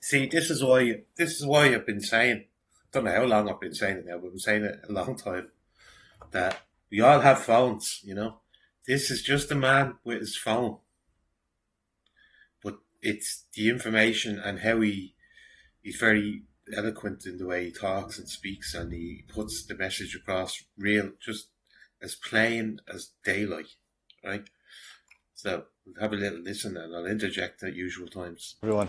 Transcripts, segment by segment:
See, this is why I've been saying. I don't know how long I've been saying it now, but I've been saying it a long time that we all have phones. This is just a man with his phone, but it's the information and how he's very eloquent in the way he talks and speaks, and he puts the message across real, just as plain as daylight, right? So we'll have a little listen, and I'll interject at usual times. Everyone,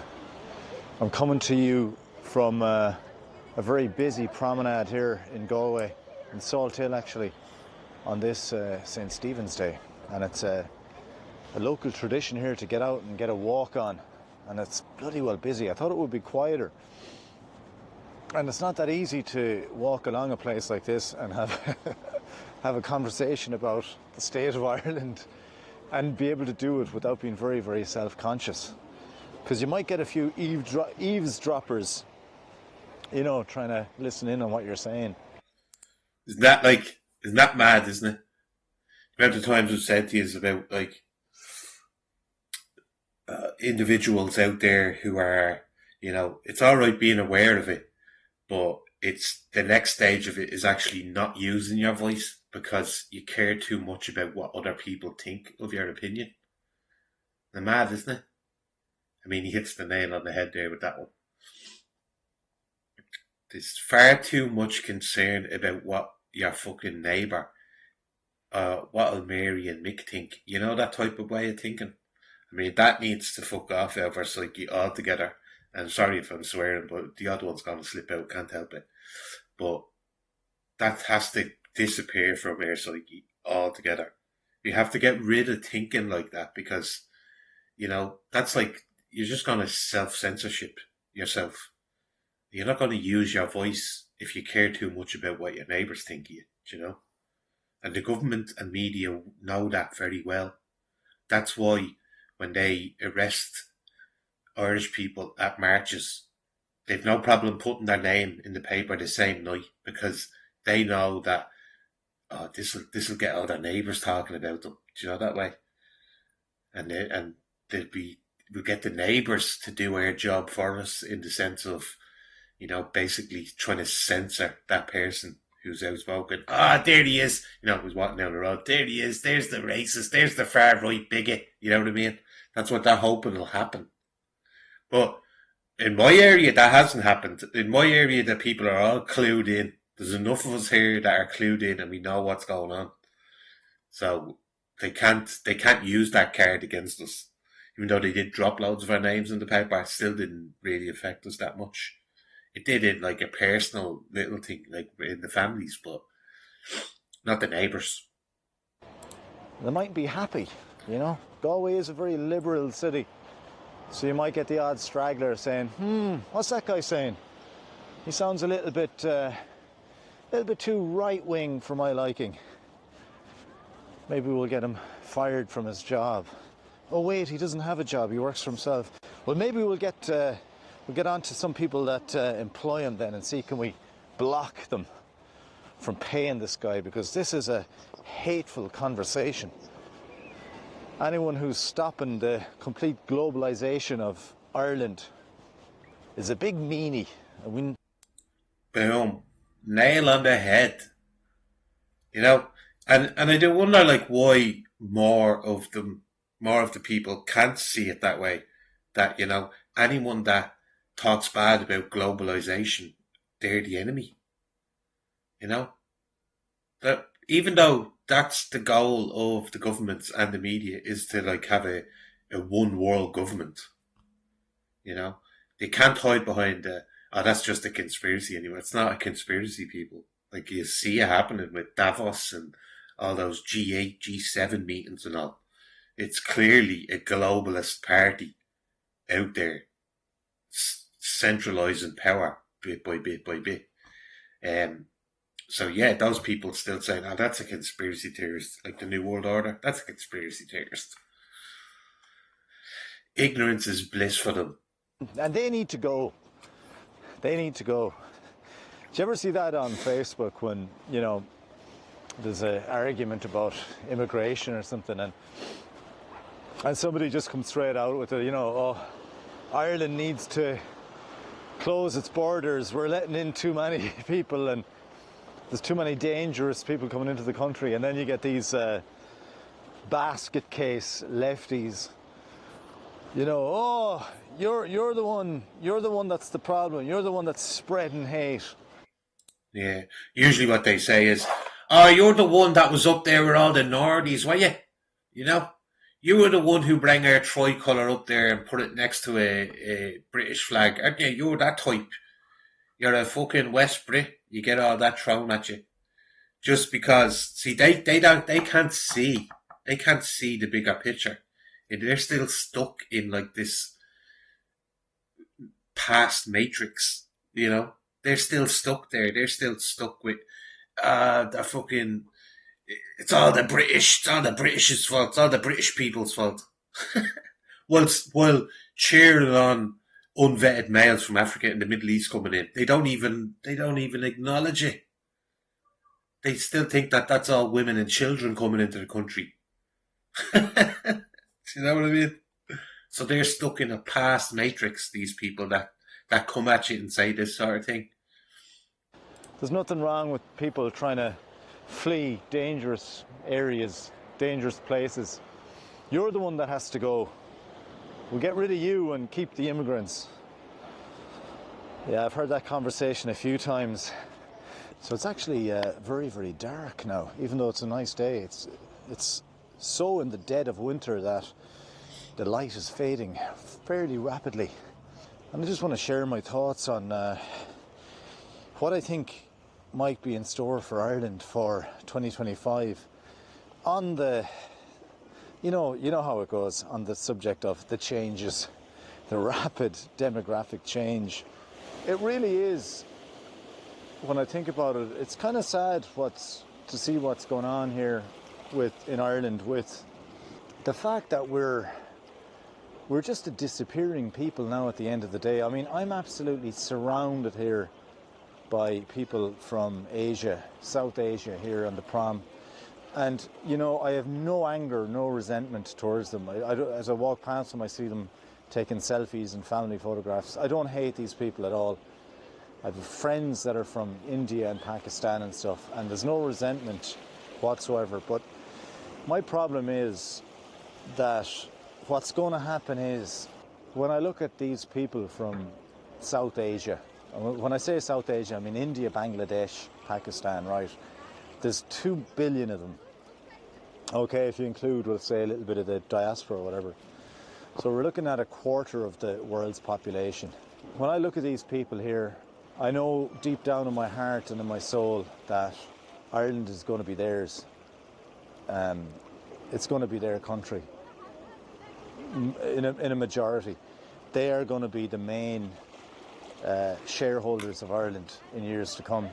I'm coming to you from a very busy promenade here in Galway, in Salt Hill actually, on this St. Stephen's Day. And it's a local tradition here to get out and get a walk on. And it's bloody well busy. I thought it would be quieter. And it's not that easy to walk along a place like this and have have a conversation about the state of Ireland and be able to do it without being very, very self-conscious. Because you might get a few eavesdroppers, trying to listen in on what you're saying. Isn't that mad, isn't it? The amount of times I've said to you is about individuals out there who are, it's all right being aware of it, but it's the next stage of it is actually not using your voice because you care too much about what other people think of your opinion. They're mad, isn't it? I mean, he hits the nail on the head there with that one. There's far too much concern about what your fucking neighbour, what'll Mary and Mick think. You know, that type of way of thinking. I mean, that needs to fuck off out of our psyche altogether. And sorry if I'm swearing, but the odd one's going to slip out, can't help it. But that has to disappear from our psyche altogether. We have to get rid of thinking like that because, that's like, you're just going to self-censorship yourself. You're not going to use your voice if you care too much about what your neighbours think of you. And the government and media know that very well. That's why when they arrest Irish people at marches, they've no problem putting their name in the paper the same night because they know that this'll get all their neighbours talking about them. Do you know that way? And we'll get the neighbours to do our job for us in the sense of, basically trying to censor that person who's outspoken. There he is. Who's walking down the road. There he is. There's the racist. There's the far right bigot. You know what I mean? That's what they're hoping will happen. But in my area, that hasn't happened. In my area, the people are all clued in. There's enough of us here that are clued in, and we know what's going on. So they can't use that card against us. Even though they did drop loads of our names in the paper, it still didn't really affect us that much. It did in like a personal little thing, like in the families, but not the neighbours. They might be happy, Galway is a very liberal city. So you might get the odd straggler saying, what's that guy saying? He sounds a little bit too right-wing for my liking. Maybe we'll get him fired from his job. Oh wait, he doesn't have a job, he works for himself. Well, maybe we'll get on to some people that employ him then and see can we block them from paying this guy, because this is a hateful conversation. Anyone who's stopping the complete globalisation of Ireland is a big meanie. Boom. Nail on the head. And I do wonder why more of the people can't see it that way. That, anyone that talks bad about globalisation, they're the enemy. That even though that's the goal of the governments and the media is to have a one world government. They can't hide behind that's just a conspiracy anyway. It's not a conspiracy, people. You see it happening with Davos and all those G8, G7 meetings and all. It's clearly a globalist party out there centralising power bit by bit by bit. So yeah, those people still saying, that's a conspiracy theorist, like the New World Order, that's a conspiracy theorist. Ignorance is bliss for them. And they need to go. They need to go. Do you ever see that on Facebook when, there's an argument about immigration or something and somebody just comes straight out with it, Ireland needs to close its borders. We're letting in too many people, and there's too many dangerous people coming into the country. And then you get these basket case lefties. You know, oh, you're the one that's the problem. You're the one that's spreading hate. Yeah. Usually what they say is, "Oh, you're the one that was up there with all the Nordies, were you? You know, you were the one who bring our tricolour up there and put it next to a British flag, aren't you? You're that type. You're a fucking West Brit. You get all that thrown at you just because. See, they can't see the bigger picture. They're still stuck in like this past matrix. You know, they're still stuck there. They're still stuck with the fucking. It's all the British's fault. It's all the British people's fault. While cheering on unvetted males from Africa and the Middle East coming in, they don't even acknowledge it. They still think that that's all women and children coming into the country. Do you know what I mean? So they're stuck in a past matrix. These people that come at you and say this sort of thing. There's nothing wrong with people trying to flee dangerous areas, dangerous places. You're the one that has to go. We'll get rid of you and keep the immigrants. Yeah, I've heard that conversation a few times. So it's actually very, very dark now. Even though it's a nice day, it's so in the dead of winter that the light is fading fairly rapidly. And I just want to share my thoughts on what I think might be in store for Ireland for 2025 on the, you know how it goes on the subject of the changes, the rapid demographic change. It really is, when I think about it, it's kind of sad to see what's going on here in Ireland with the fact that we're just a disappearing people now at the end of the day. I mean, I'm absolutely surrounded here by people from Asia, South Asia here on the prom. And, you know, I have no anger, no resentment towards them. As I walk past them, I see them taking selfies and family photographs. I don't hate these people at all. I have friends that are from India and Pakistan and stuff, and there's no resentment whatsoever. But my problem is that what's going to happen is, when I look at these people from South Asia, when I say South Asia, I mean India, Bangladesh, Pakistan, right? There's 2 billion of them. Okay, if you include, we'll say, a little bit of the diaspora or whatever. So we're looking at a quarter of the world's population. When I look at these people here, I know deep down in my heart and in my soul that Ireland is going to be theirs. It's going to be their country in a majority. They are going to be the main shareholders of Ireland in years to come.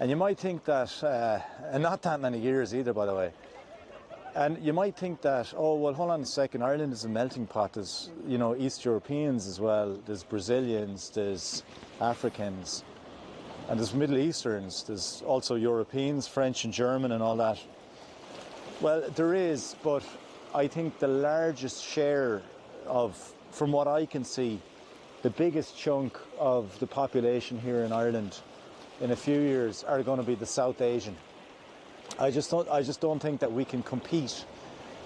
And you might think that, and not that many years either, by the way, and you might think that, oh, well, hold on a second, Ireland is a melting pot. There's, you know, East Europeans as well, there's Brazilians, there's Africans, and there's Middle Easterns, there's also Europeans, French and German and all that. Well, there is, but I think the largest share of, from what I can see, the biggest chunk of the population here in Ireland in a few years are going to be the South Asian. I just don't think that we can compete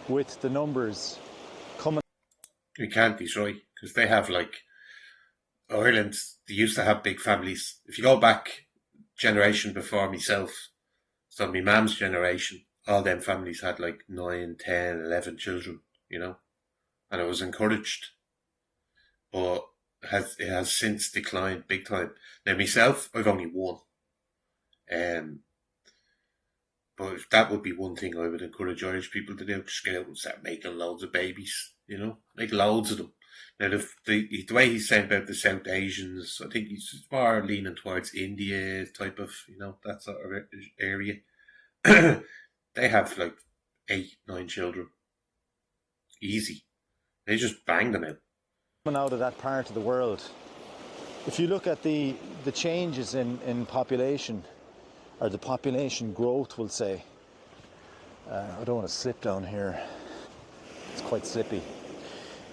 with the numbers coming. We can't, he's right, because they have like Ireland. They used to have big families. If you go back generation before myself, so my mum's generation, all them families had like 9, 10, 11 children, you know, and it was encouraged. But it has since declined big time. Now myself, I've only one. But if that would be one thing I would encourage Irish people to do, just get out and start making loads of babies, you know, make loads of them. Now, the way he's saying about the South Asians, I think he's more leaning towards India type of, you know, that sort of area. They have like 8, 9 children. Easy. They just bang them out. Coming out of that part of the world, if you look at the changes in population, or the population growth, we'll say. I don't want to slip down here. It's quite slippy.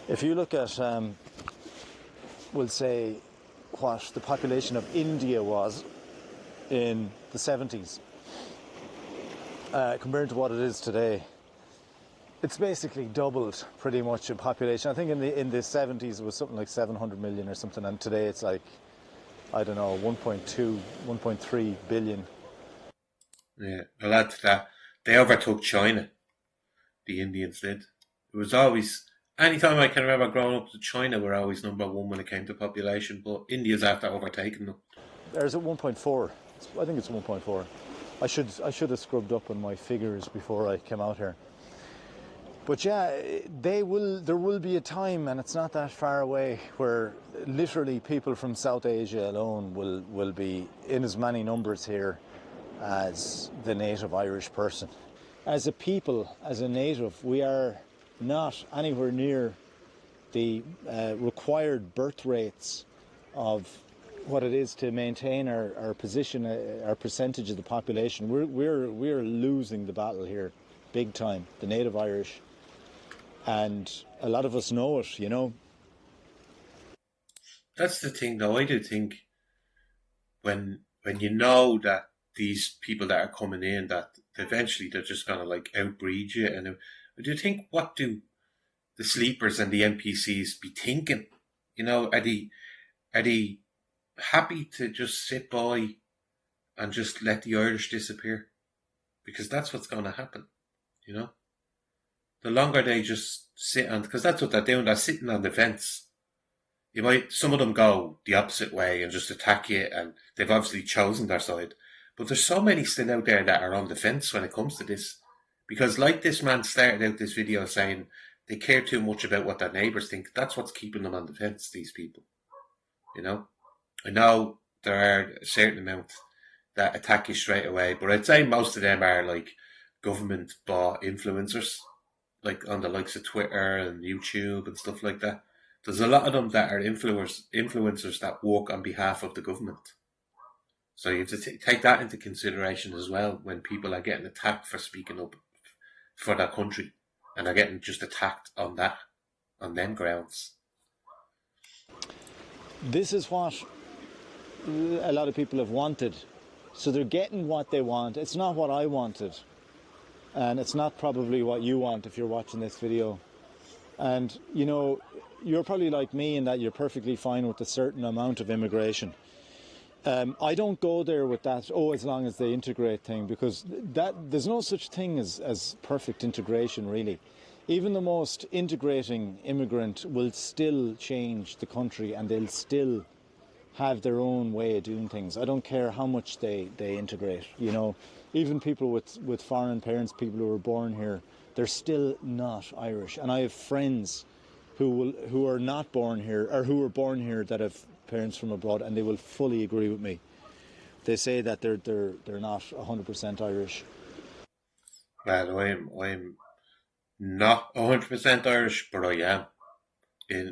If you look at, we'll say, what the population of India was in the 70s compared to what it is today. It's basically doubled pretty much in population. I think in the 70s it was something like 700 million or something, and today it's like, I don't know, 1.2, 1.3 billion. Yeah, well, add to that, they overtook China. The Indians did. It was always, anytime I can remember growing up, China were always number one when it came to population, but India's after overtaking them. There's at 1.4. I think it's 1.4. I should have scrubbed up on my figures before I came out here. But yeah, there will be a time, and it's not that far away, where literally people from South Asia alone will be in as many numbers here as the native Irish person. As a people, as a native, we are not anywhere near the required birth rates of what it is to maintain our position, our percentage of the population. We're losing the battle here, big time. The native Irish. And a lot of us know it, you know. That's the thing, though. I do think when you know that these people that are coming in, that eventually they're just gonna like outbreed you, and do you think, what do the sleepers and the NPCs be thinking? You know, are they happy to just sit by and just let the Irish disappear? Because that's what's going to happen. You know, the longer they just sit on, because that's what they're doing. They're sitting on the fence. Some of them go the opposite way and just attack you, and they've obviously chosen their side. But there's so many still out there that are on the fence when it comes to this. Because like this man started out this video saying they care too much about what their neighbours think. That's what's keeping them on the fence, these people. You know? I know there are a certain amount that attack you straight away, but I'd say most of them are like government bought influencers, like on the likes of Twitter and YouTube and stuff like that. There's a lot of them that are influencers that work on behalf of the government. So you have to take that into consideration as well when people are getting attacked for speaking up for their country, and are getting just attacked on them grounds. This is what a lot of people have wanted. So they're getting what they want. It's not what I wanted. And it's not probably what you want if you're watching this video. And, you know, you're probably like me in that you're perfectly fine with a certain amount of immigration. I don't go there with that, as long as they integrate thing, because there's no such thing as perfect integration, really. Even the most integrating immigrant will still change the country, and they'll still have their own way of doing things. I don't care how much they integrate, you know. Even people with foreign parents, people who were born here, they're still not Irish. And I have friends who are not born here, or who were born here that have parents from abroad, and they will fully agree with me. They say that they're not 100% Irish. Well, I'm not 100% Irish, but I am.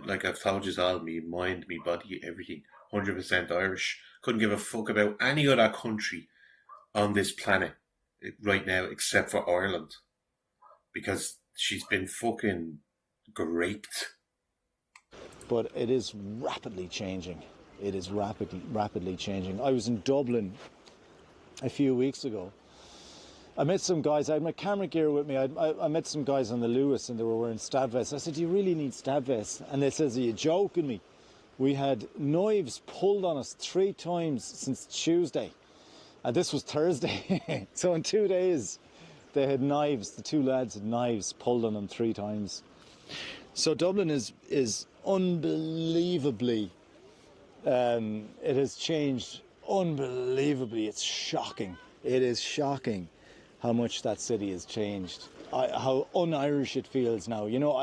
Like I've told you all, me mind, me body, everything. 100% Irish. Couldn't give a fuck about any other country on this planet right now except for Ireland, because she's been fucking raped. But it is rapidly changing. It is rapidly changing. I was in Dublin a few weeks ago. I met some guys. I had my camera gear with me. I met some guys on the Lewis, and they were wearing stab vests. I said, "Do you really need stab vests?" And they says, "Are you joking me?" We had knives pulled on us 3 times since Tuesday, and this was Thursday. So in 2 days, they had knives. The 2 lads had knives pulled on them 3 times. So Dublin is unbelievably. It has changed unbelievably. It's shocking. It is shocking how much that city has changed. How un-Irish it feels now. You know,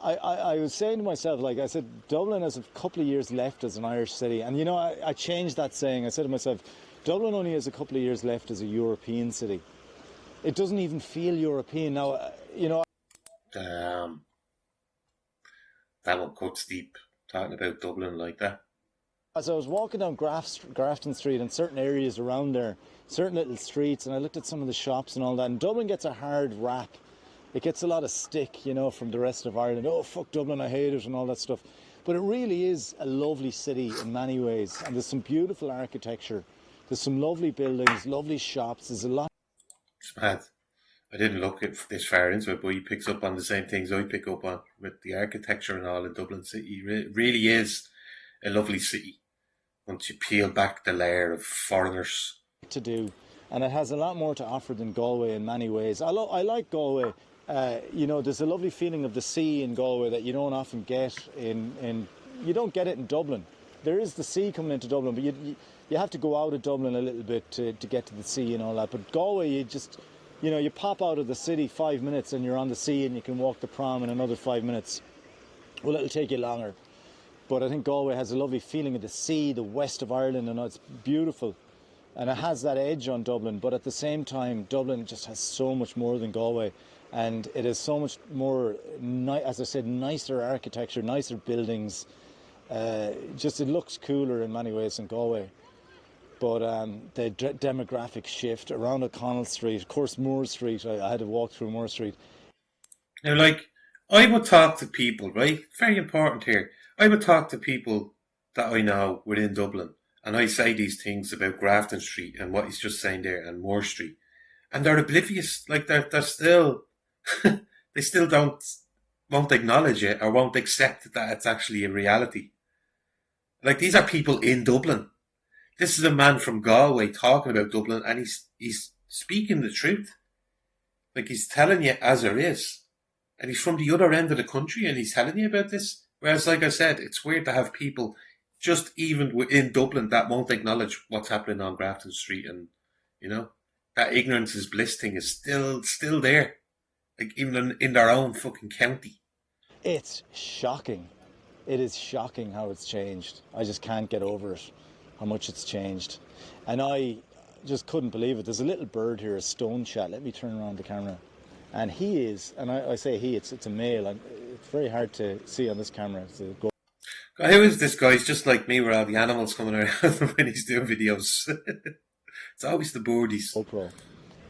I was saying to myself, like I said, Dublin has a couple of years left as an Irish city. And, you know, I changed that saying. I said to myself, Dublin only has a couple of years left as a European city. It doesn't even feel European now, you know. Damn. That one cuts deep, talking about Dublin like that. As I was walking down Grafton Street and certain areas around there, certain little streets, and I looked at some of the shops and all that, and Dublin gets a hard rap. It gets a lot of stick, you know, from the rest of Ireland. Oh, fuck Dublin, I hate it, and all that stuff. But it really is a lovely city in many ways, and there's some beautiful architecture. There's some lovely buildings, lovely shops. There's a lot. It's mad. I didn't look at this far into it, but he picks up on the same things I pick up on with the architecture and all in Dublin City. It really is a lovely city once you peel back the layer of foreigners. To do, and it has a lot more to offer than Galway in many ways. I like Galway. There's a lovely feeling of the sea in Galway that you don't often get in you don't get it in Dublin. There is the sea coming into Dublin, but you have to go out of Dublin a little bit to get to the sea and all that. But Galway, you pop out of the city 5 minutes and you're on the sea, and you can walk the prom in another 5 minutes. Well, it'll take you longer. But I think Galway has a lovely feeling of the sea, the west of Ireland, and it's beautiful. And it has that edge on Dublin, but at the same time, Dublin just has so much more than Galway. And it is so much more, as I said, nicer architecture, nicer buildings. It looks cooler in many ways than Galway. But the demographic shift around O'Connell Street, of course, Moore Street, I had to walk through Moore Street. Now, like, I would talk to people, right? Very important here. I would talk to people that I know within Dublin, and I say these things about Grafton Street and what he's just saying there and Moore Street. And they're oblivious. Like, they're still, they still won't acknowledge it or won't accept that it's actually a reality. Like, these are people in Dublin. This is a man from Galway talking about Dublin, and he's speaking the truth. Like, he's telling you as it is. And he's from the other end of the country, and he's telling you about this. Whereas, like I said, it's weird to have people just even within Dublin that won't acknowledge what's happening on Grafton Street, and that ignorance is bliss thing is still there, like even in their own fucking county. It's shocking. It is shocking how it's changed. I just can't get over it, how much it's changed, and I just couldn't believe it. There's a little bird here, a stone chat. Let me turn around the camera, and he is, and I say he, it's a male, and it's very hard to see on this camera. It's a Who is this guy? He's just like me, where all the animals coming around when he's doing videos. It's always the birdies. GoPro.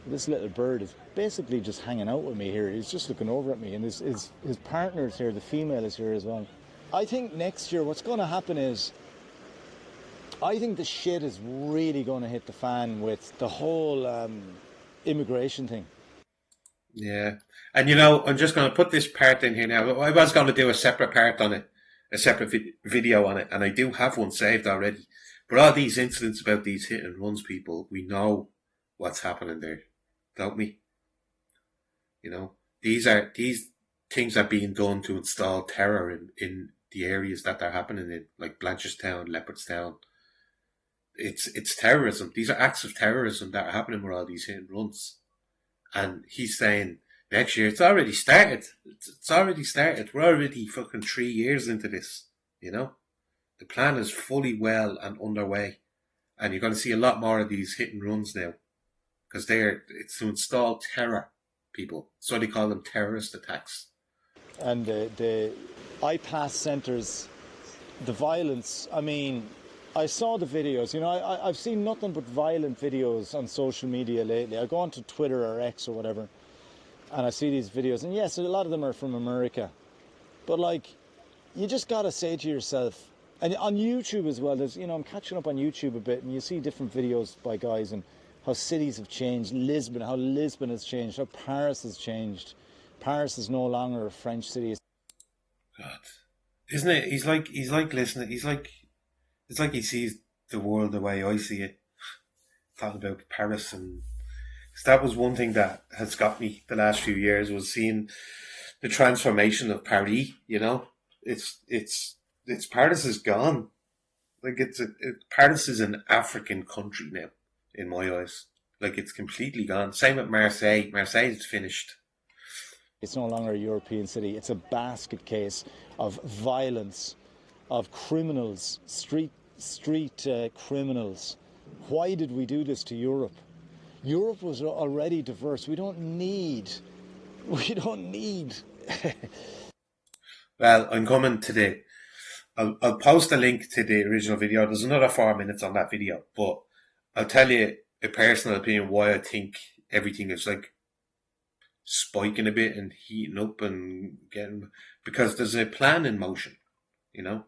This little bird is basically just hanging out with me here. He's just looking over at me, and his partner's here. The female is here as well. I think next year what's going to happen is, I think the shit is really going to hit the fan with the whole immigration thing. Yeah, and I'm just going to put this part in here now. I was going to do a separate part on it, a separate video on it, and I do have one saved already. But all these incidents about these hit and runs people, we know what's happening there, don't we? These things are being done to install terror in the areas that they're happening in, like Blanchardstown, Leopardstown. It's terrorism. These are acts of terrorism that are happening with all these hit and runs. And he's saying next year, it's already started. It's already started. We're already fucking 3 years into this, The plan is fully well and underway. And you're going to see a lot more of these hit and runs now. Because it's to install terror, people. So they call them terrorist attacks. And the IPAS centres, the violence, I mean, I saw the videos. I've seen nothing but violent videos on social media lately. I go onto Twitter or X or whatever, and I see these videos. And yes, a lot of them are from America. But, you just got to say to yourself, and on YouTube as well, I'm catching up on YouTube a bit, and you see different videos by guys and how cities have changed. How Lisbon has changed, how Paris has changed. Paris is no longer a French city. God, isn't it? He's like listening. It's like he sees the world the way I see it. Talking about Paris, and that was one thing that has got me the last few years, was seeing the transformation of Paris. It's Paris is gone. Like Paris is an African country now, in my eyes. Like, it's completely gone. Same with Marseille. Marseille is finished. It's no longer a European city. It's a basket case of violence, of criminals, street criminals. Why did we do this to Europe? Europe was already diverse. We don't need. Well, I'm coming to I'll post a link to the original video. There's another 4 minutes on that video, but I'll tell you a personal opinion why I think everything is spiking a bit and heating up and because there's a plan in motion. You know,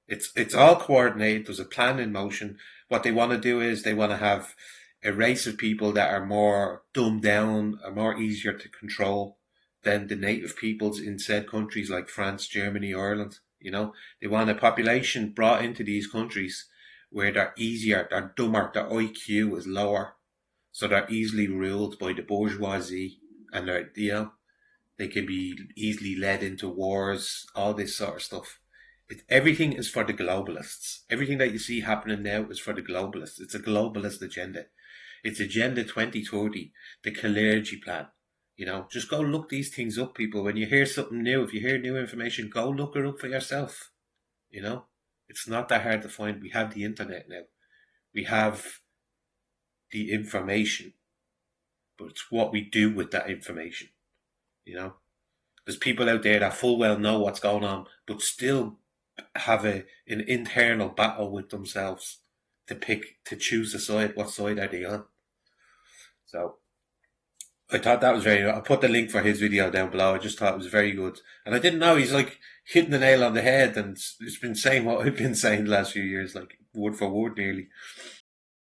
it's all coordinated. There's a plan in motion. What they want to do is they want to have a race of people that are more dumbed down, are more easier to control than the native peoples in said countries like France, Germany, Ireland. You know, they want a population brought into these countries where they're easier, they're dumber, their IQ is lower, so they're easily ruled by the bourgeoisie, and they can be easily led into wars, all this sort of stuff. Everything is for the globalists. Everything that you see happening now is for the globalists. It's a globalist agenda. It's Agenda 2030, the Clergy Plan. You know, just go look these things up, people. When you hear something new, if you hear new information, go look it up for yourself. You know, it's not that hard to find. We have the internet now. We have the information, but it's what we do with that information. You know, there's people out there that full well know what's going on, but still have an internal battle with themselves to choose a side. What side are they on? So I thought that was very. I'll put the link for his video down below. I just thought it was very good, and I didn't know he's like hitting the nail on the head, and it's been saying what I've been saying the last few years, like word for word, nearly.